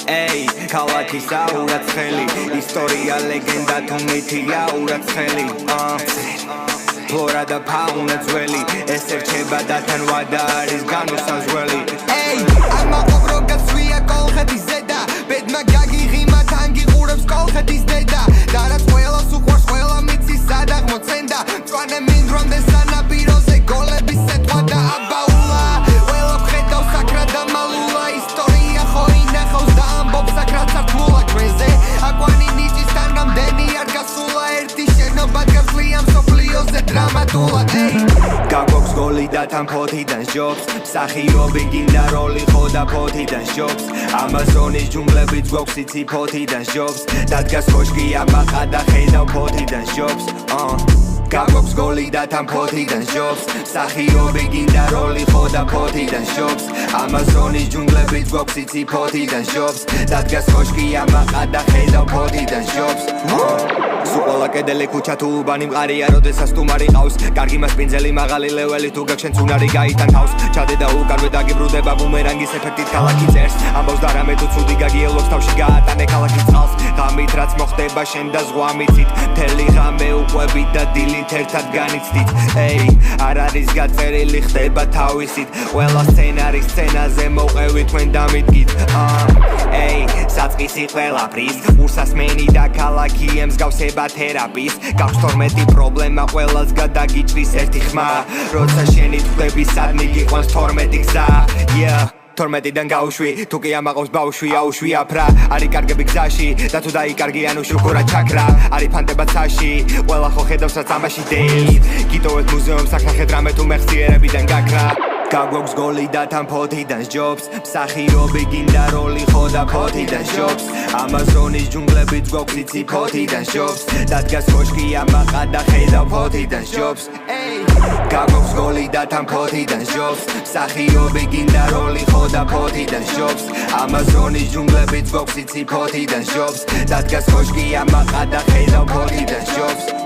Ey, ქალაქისა ურაცხელი ისტორია ლეგენდა თუ მითია ურაცხელი ფლორა და ფაუნა ძველი ეს ერჩება და თან ვადა არის განუსაზღვრელი Ey, ამაყობ რო გაცვია კოლხეთის ზედა ბედმა გაგიღიმა თან გიყურებს კოლხეთის დედა და რაც ყველას უყვარს ყველა მიცის სადაღმოცენდა მწვანე მინდვრამდე სანაპიროზე გოლების სეტყვა და აბაულა ყველაფ ხედავს საკრა და მალულა ისტორია ხო ინახავს და ამბობს საკრაც ართმულა ჩვენზე აკვანი ნიჭისთან რამდენი არ გასულა ერთი შენობა გასლია მსოფლიოზე დრამატულა გაგვაქვს გოლი და თან ფოთიდან სჯობს მსახიობი გინდა როლი ხო და ფოთიდან სჯობს ამაზონის ჯუნგლებიც გვაქვს იცი ფოთიდან სჯობს დადგას კოშკი ამაყა და ხედავ ფოთიდან სჯობს გაგვაქვს გოლი და თან ფოთიდან სჯობს მსახიობი გინდა როლი ხო და ფოთიდან სჯობს ამაზონის ჯუნგლებიც გვაქვს იცი ფოთიდან სჯობს დადგას კოშკი ამაყა და ხედავ ფოთიდან სჯობს სულ ყველა კედელი ქუჩა თუ უბანი მყარია როდესაც სტუმარი ყავს კარგი მასპინძელი მაღალი ლეველი თუ გაგშენს უნარი გაიტანავს ჩადე და უკანვე დაგიბრუნდება ბუმერანგის ეფექტით ქალაქი წერს ამბავს და რამე თუ ცუდი გაგიელოს თავში გაატანე ქალაქის წყალს ღამით რაც მოხდება შენ და ზღვა მიცით მთელი ღამე უყვებით და დილით ერთად განიცდით Ey, არ არის გაწერილი ხდება თავისით ყველა სცენარი სცენაზე მოყევით თქვენ დამიდგით Ey, საწყისი ყველაფრის ურსასმენი და ქალაქი ემსგავსება თერაპის გაქვს 12 პრობლემა ყველას გადაგიჭრის ერთი ხმა როცა შენი წვდები სადმი გიყვანს 12 გზა 12-დან გავუშვი თუ კი ამაყობს ბავშვი აუშვი აფრა არის კარგები გზაში და თუ დაიკარგიან უშუქურა ჩაქრა არის ფანტება ცაში ყველა ხო ხედავს რაც ამაში დეილს გიტოვეთ მუზეუმს აქნახეთ რამე თუ მეხსიერებიდან გაქრა გაგვაქვს გოლი და თან ფოთიდან სჯობს მსახიობი გინდა როლი ხო და ფოთიდან სჯობს ამაზონის ჯუნგლებიც გვაქვს იცი ფოთიდან სჯობს დადგას კოშკი ამაყა და ხედავ ფოთიდან სჯობს გაგვაქვს გოლი და თან ფოთიდან სჯობს მსახიობი გინდა როლი ხო და ფოთიდან სჯობს ამაზონის ჯუნგლებიც გვაქვს იცი ფოთიდან სჯობს დადგას კოშკი ამაყა და ხედავ ფოთიდან სჯობს